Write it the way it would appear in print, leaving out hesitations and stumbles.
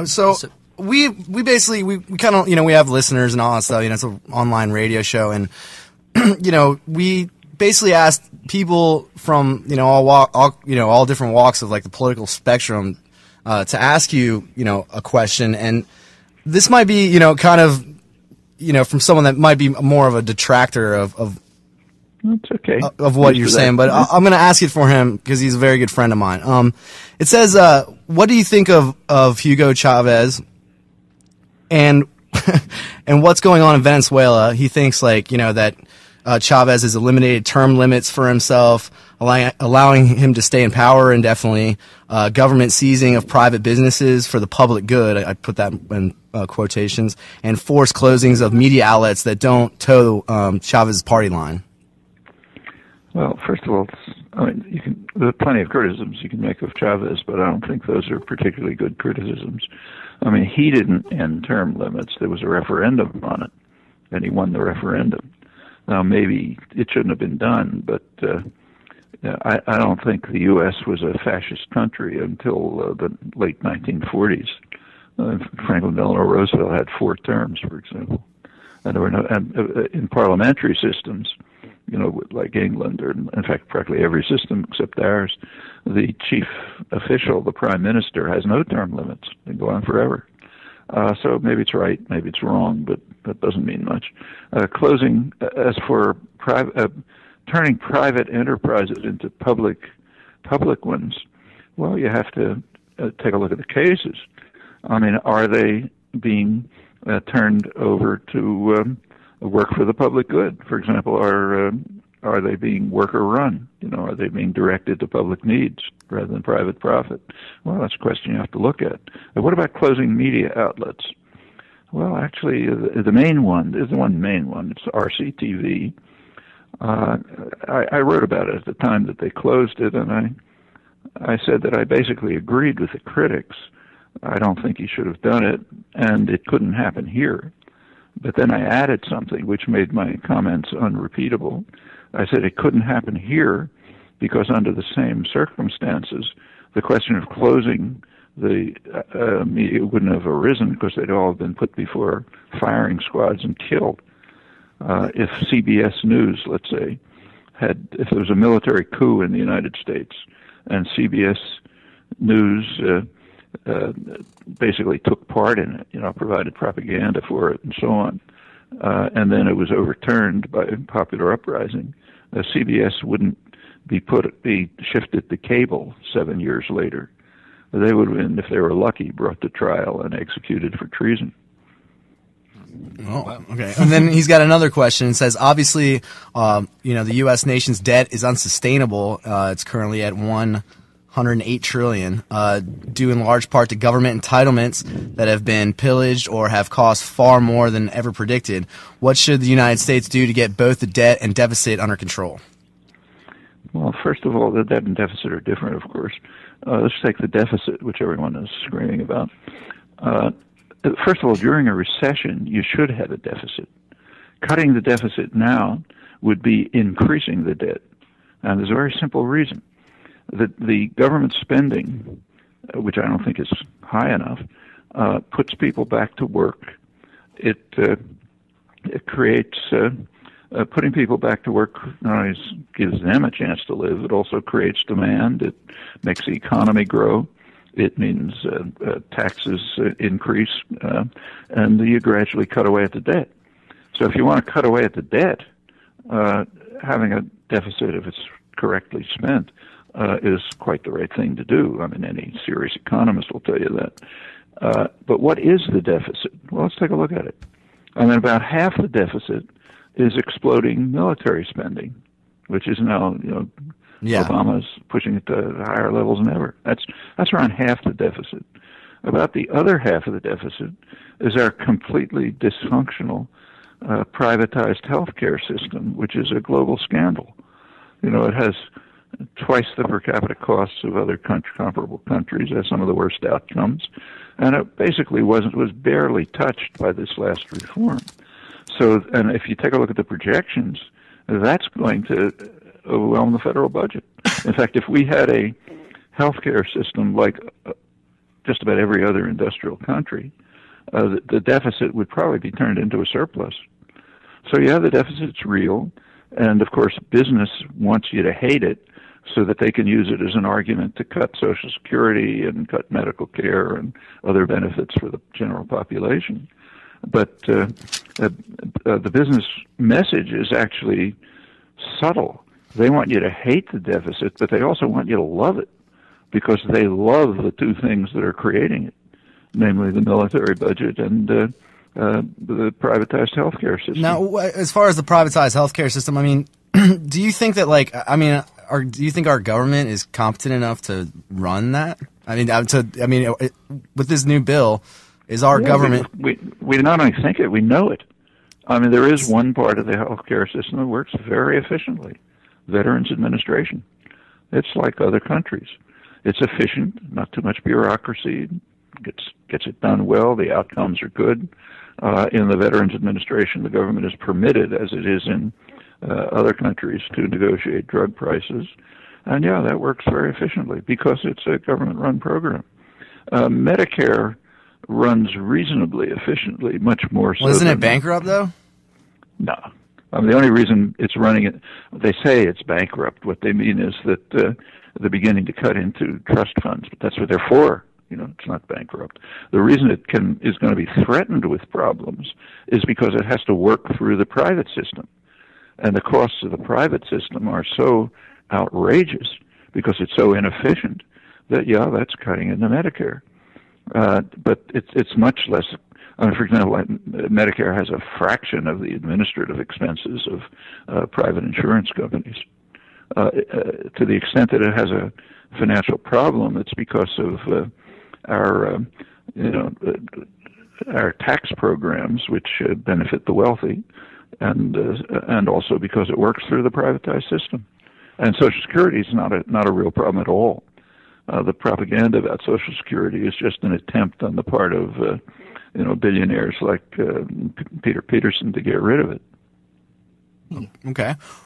So we basically we kind of we have listeners and all that stuff. It's an online radio show, and we basically asked people from all different walks of like the political spectrum to ask you a question, and this might be kind of from someone that might be more of a detractor of It's okay. Of what you're saying, but I'm going to ask it for him because he's a very good friend of mine. It says, what do you think of Hugo Chavez and and what's going on in Venezuela? He thinks that Chavez has eliminated term limits for himself, allowing him to stay in power indefinitely, government seizing of private businesses for the public good, I put that in quotations, and forced closings of media outlets that don't toe Chavez's party line. Well, first of all, there are plenty of criticisms you can make of Chavez, but I don't think those are particularly good criticisms. He didn't end term limits. There was a referendum on it, and he won the referendum. Now, maybe it shouldn't have been done, but I don't think the U.S. was a fascist country until the late 1940s. Franklin Delano Roosevelt had 4 terms, for example. And there were in parliamentary systems, like England, or in fact practically every system except ours, the chief official, the prime minister, has no term limits. They go on forever. So maybe it's right, maybe it's wrong, but that doesn't mean much. Closing, as for turning private enterprises into public ones, well, you have to take a look at the cases. Are they being turned over to work for the public good? For example, are they being worker run? Are they being directed to public needs rather than private profit? Well, that's a question you have to look at. And what about closing media outlets? Well, actually, the main one is the main one. It's RCTV. I wrote about it at the time that they closed it, and I said that I basically agreed with the critics. I don't think he should have done it, and it couldn't happen here. But then I added something which made my comments unrepeatable. I said it couldn't happen here because under the same circumstances, the question of closing the media wouldn't have arisen because they'd all been put before firing squads and killed. If CBS News, let's say, if there was a military coup in the United States and CBS News basically took part in it, provided propaganda for it and so on, and then it was overturned by popular uprising, CBS wouldn't be shifted to cable 7 years later. They would have been, if they were lucky, brought to trial and executed for treason. Oh, okay. And then he's got another question. It says, obviously, the U.S. nation's debt is unsustainable. It's currently at $108 trillion, due in large part to government entitlements that have been pillaged or have cost far more than ever predicted. What should the United States do to get both the debt and deficit under control? Well, first of all, the debt and deficit are different, of course. Let's take the deficit, which everyone is screaming about. First of all, during a recession, you should have a deficit. Cutting the deficit now would be increasing the debt. And there's a very simple reason. The government spending, which I don't think is high enough, puts people back to work. It creates, putting people back to work not only gives them a chance to live, it also creates demand. It makes the economy grow. It means taxes increase, and you gradually cut away at the debt. So if you want to cut away at the debt, having a deficit, if it's correctly spent, is quite the right thing to do. Any serious economist will tell you that. But what is the deficit? Well, let's take a look at it. About half the deficit is exploding military spending, which is now, Obama's pushing it to higher levels than ever. That's around half the deficit. About the other half of the deficit is our completely dysfunctional privatized healthcare system, which is a global scandal. It has twice the per capita costs of other comparable countries, has some of the worst outcomes, and it basically was barely touched by this last reform. So, and if you take a look at the projections, that's going to overwhelm the federal budget. In fact, if we had a healthcare system like just about every other industrial country, the deficit would probably be turned into a surplus. So yeah, the deficit's real, and of course business wants you to hate it so that they can use it as an argument to cut Social Security and cut medical care and other benefits for the general population. But the business message is actually subtle. They want you to hate the deficit, but they also want you to love it because they love the two things that are creating it, namely the military budget and the privatized healthcare system. Now, as far as the privatized healthcare system, I mean, do you think that, like, I mean, do you think our government is competent enough to run that? I mean, with this new bill, is our government? We not only think it, we know it. I mean, there is one part of the healthcare system that works very efficiently: Veterans Administration. It's like other countries. It's efficient, not too much bureaucracy. Gets it done well. The outcomes are good. In the Veterans Administration, the government is permitted, as it is in other countries, to negotiate drug prices. And yeah, that works very efficiently because it's a government-run program. Medicare runs reasonably efficiently, much more so. Well, isn't it bankrupt, though? No. The only reason it's running it, they say it's bankrupt. What they mean is that they're beginning to cut into trust funds, but that's what they're for. You know, it's not bankrupt. The reason it is going to be threatened with problems is because it has to work through the private system. And the costs of the private system are so outrageous because it's so inefficient that, yeah, that's cutting into Medicare. But it's much less. I mean, for example, Medicare has a fraction of the administrative expenses of private insurance companies. To the extent that it has a financial problem, it's because of our tax programs, which benefit the wealthy, and also because it works through the privatized system. And Social Security is not a real problem at all. The propaganda about Social Security is just an attempt on the part of billionaires like Peter Peterson to get rid of it. Okay.